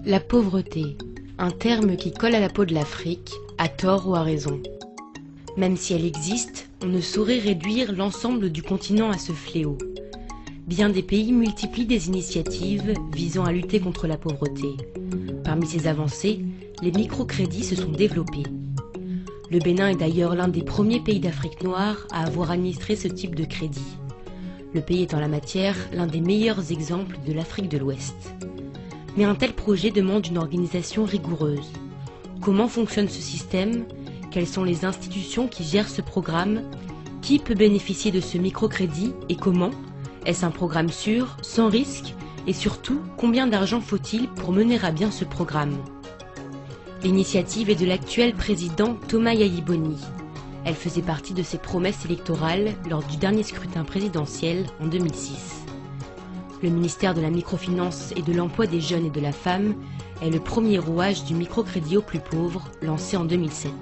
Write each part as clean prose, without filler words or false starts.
La pauvreté, un terme qui colle à la peau de l'Afrique, à tort ou à raison. Même si elle existe, on ne saurait réduire l'ensemble du continent à ce fléau. Bien des pays multiplient des initiatives visant à lutter contre la pauvreté. Parmi ces avancées, les microcrédits se sont développés. Le Bénin est d'ailleurs l'un des premiers pays d'Afrique noire à avoir administré ce type de crédit. Le pays est en la matière l'un des meilleurs exemples de l'Afrique de l'Ouest. Mais un tel projet demande une organisation rigoureuse. Comment fonctionne ce système? Quelles sont les institutions qui gèrent ce programme? Qui peut bénéficier de ce microcrédit et comment? Est-ce un programme sûr, sans risque? Et surtout, combien d'argent faut-il pour mener à bien ce programme? L'initiative est de l'actuel président Thomas Yayi-Boni. Elle faisait partie de ses promesses électorales lors du dernier scrutin présidentiel en 2006. Le ministère de la Microfinance et de l'Emploi des Jeunes et de la Femme est le premier rouage du microcrédit aux plus pauvres, lancé en 2007.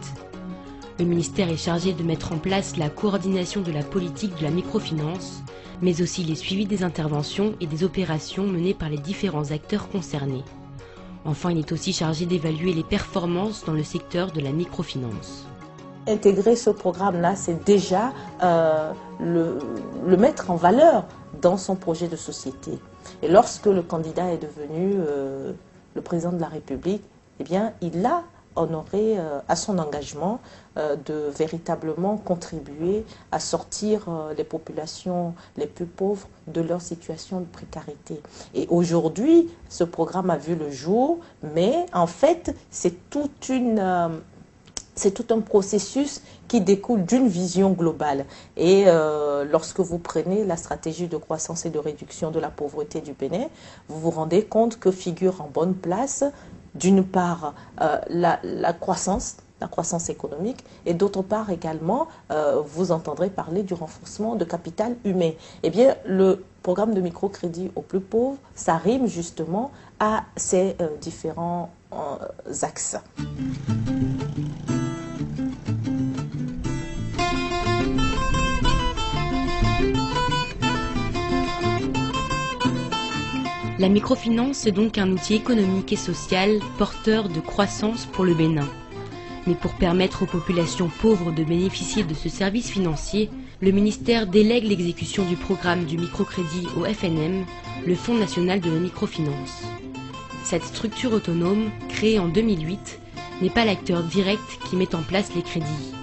Le ministère est chargé de mettre en place la coordination de la politique de la microfinance, mais aussi les suivis des interventions et des opérations menées par les différents acteurs concernés. Enfin, il est aussi chargé d'évaluer les performances dans le secteur de la microfinance. Intégrer ce programme-là, c'est déjà le mettre en valeur dans son projet de société. Et lorsque le candidat est devenu le président de la République, eh bien, il a honoré à son engagement de véritablement contribuer à sortir les populations les plus pauvres de leur situation de précarité. Et aujourd'hui, ce programme a vu le jour, mais en fait, c'est tout un processus qui découle d'une vision globale. Et lorsque vous prenez la stratégie de croissance et de réduction de la pauvreté du Bénin, vous vous rendez compte que figure en bonne place, d'une part, la croissance économique, et d'autre part également, vous entendrez parler du renforcement de capital humain. Eh bien, le programme de microcrédit aux plus pauvres, ça rime justement à ces différents axes. La microfinance est donc un outil économique et social porteur de croissance pour le Bénin. Mais pour permettre aux populations pauvres de bénéficier de ce service financier, le ministère délègue l'exécution du programme du microcrédit au FNM, le Fonds national de la microfinance. Cette structure autonome, créée en 2008, n'est pas l'acteur direct qui met en place les crédits.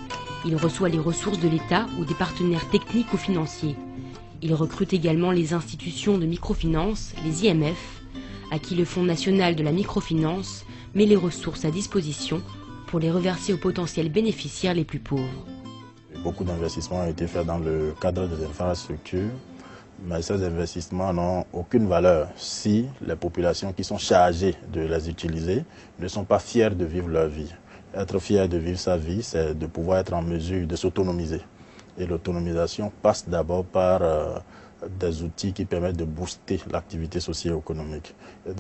Il reçoit les ressources de l'État ou des partenaires techniques ou financiers. Il recrute également les institutions de microfinance, les IMF, à qui le Fonds national de la microfinance met les ressources à disposition pour les reverser aux potentiels bénéficiaires les plus pauvres. Beaucoup d'investissements ont été faits dans le cadre des infrastructures, mais ces investissements n'ont aucune valeur si les populations qui sont chargées de les utiliser ne sont pas fières de vivre leur vie. Être fier de vivre sa vie, c'est de pouvoir être en mesure de s'autonomiser. Et l'autonomisation passe d'abord par des outils qui permettent de booster l'activité socio-économique.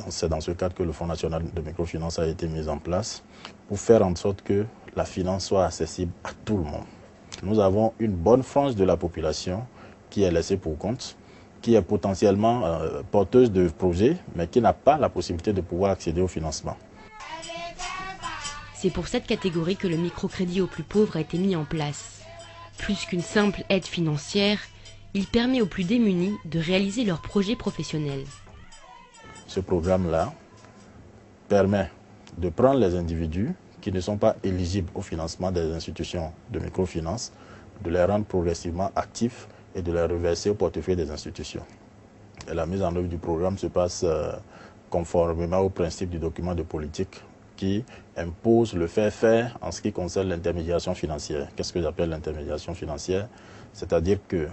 C'est dans ce cadre que le Fonds national de microfinance a été mis en place pour faire en sorte que la finance soit accessible à tout le monde. Nous avons une bonne frange de la population qui est laissée pour compte, qui est potentiellement porteuse de projets, mais qui n'a pas la possibilité de pouvoir accéder au financement. C'est pour cette catégorie que le microcrédit aux plus pauvres a été mis en place. Plus qu'une simple aide financière, il permet aux plus démunis de réaliser leurs projets professionnels. Ce programme-là permet de prendre les individus qui ne sont pas éligibles au financement des institutions de microfinance, de les rendre progressivement actifs et de les reverser au portefeuille des institutions. Et la mise en œuvre du programme se passe conformément au principe du document de politique qui impose le faire en ce qui concerne l'intermédiation financière. Qu'est-ce que j'appelle l'intermédiation financière? C'est-à-dire que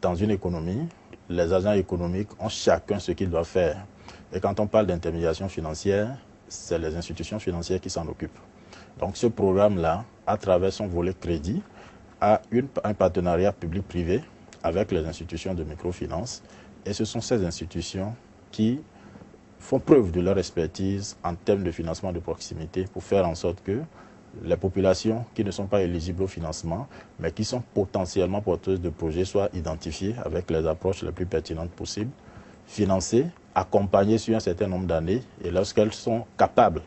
dans une économie, les agents économiques ont chacun ce qu'ils doivent faire. Et quand on parle d'intermédiation financière, c'est les institutions financières qui s'en occupent. Donc ce programme-là, à travers son volet crédit, a un partenariat public-privé avec les institutions de microfinance. Et ce sont ces institutions qui font preuve de leur expertise en termes de financement de proximité pour faire en sorte que les populations qui ne sont pas éligibles au financement, mais qui sont potentiellement porteuses de projets, soient identifiées avec les approches les plus pertinentes possibles, financées accompagnées sur un certain nombre d'années. Et lorsqu'elles sont capables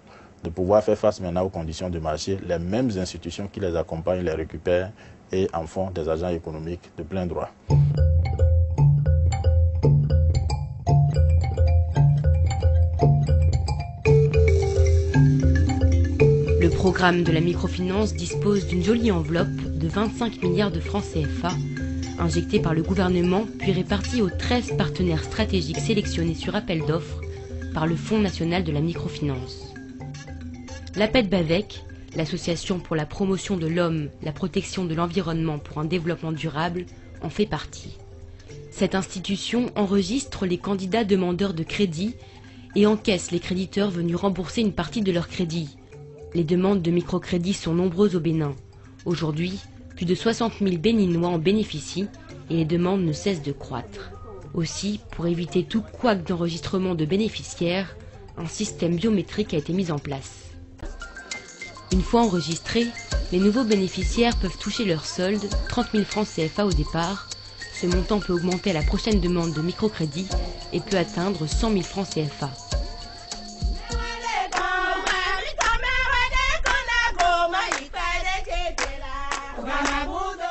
de pouvoir faire face maintenant aux conditions du marché, les mêmes institutions qui les accompagnent les récupèrent et en font des agents économiques de plein droit. Le programme de la microfinance dispose d'une jolie enveloppe de 25 milliards de francs CFA, injectés par le gouvernement puis répartis aux 13 partenaires stratégiques sélectionnés sur appel d'offres par le Fonds national de la microfinance. L'APED-BAVEC, l'association pour la promotion de l'homme, la protection de l'environnement pour un développement durable, en fait partie. Cette institution enregistre les candidats demandeurs de crédit et encaisse les créditeurs venus rembourser une partie de leur crédit. Les demandes de microcrédit sont nombreuses au Bénin. Aujourd'hui, plus de 60 000 Béninois en bénéficient et les demandes ne cessent de croître. Aussi, pour éviter tout couac d'enregistrement de bénéficiaires, un système biométrique a été mis en place. Une fois enregistrés, les nouveaux bénéficiaires peuvent toucher leur solde, 30 000 francs CFA au départ. Ce montant peut augmenter à la prochaine demande de microcrédit et peut atteindre 100 000 francs CFA.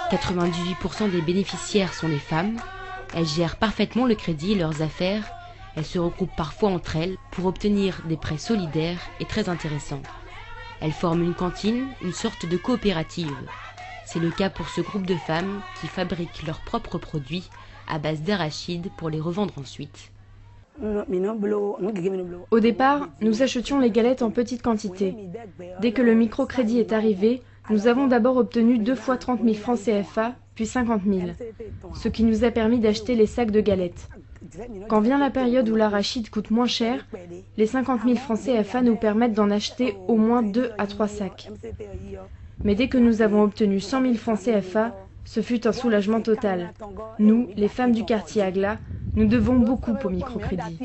« 98% des bénéficiaires sont des femmes. Elles gèrent parfaitement le crédit et leurs affaires. Elles se regroupent parfois entre elles pour obtenir des prêts solidaires et très intéressants. Elles forment une cantine, une sorte de coopérative. C'est le cas pour ce groupe de femmes qui fabriquent leurs propres produits à base d'arachides pour les revendre ensuite. Au départ, nous achetions les galettes en petite quantité. Dès que le microcrédit est arrivé, nous avons d'abord obtenu 2 fois 30 000 francs CFA, puis 50 000, ce qui nous a permis d'acheter les sacs de galettes. Quand vient la période où l'arachide coûte moins cher, les 50 000 francs CFA nous permettent d'en acheter au moins 2 à 3 sacs. Mais dès que nous avons obtenu 100 000 francs CFA, ce fut un soulagement total. Nous, les femmes du quartier Agla, nous devons beaucoup au microcrédit.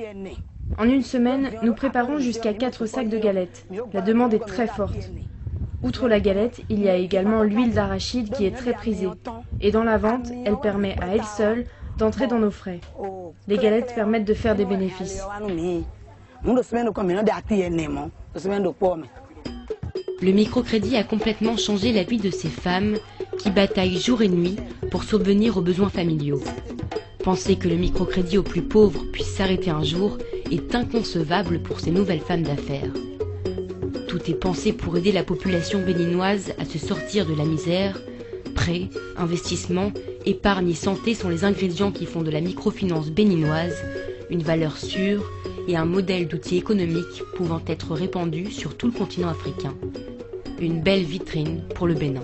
En une semaine, nous préparons jusqu'à 4 sacs de galettes. La demande est très forte. Outre la galette, il y a également l'huile d'arachide qui est très prisée. Et dans la vente, elle permet à elle seule d'entrer dans nos frais. Les galettes permettent de faire des bénéfices. Le microcrédit a complètement changé la vie de ces femmes qui bataillent jour et nuit pour subvenir aux besoins familiaux. Penser que le microcrédit aux plus pauvres puisse s'arrêter un jour est inconcevable pour ces nouvelles femmes d'affaires. Tout est pensé pour aider la population béninoise à se sortir de la misère. Prêts, investissements, épargne et santé sont les ingrédients qui font de la microfinance béninoise une valeur sûre et un modèle d'outil économique pouvant être répandu sur tout le continent africain. Une belle vitrine pour le Bénin.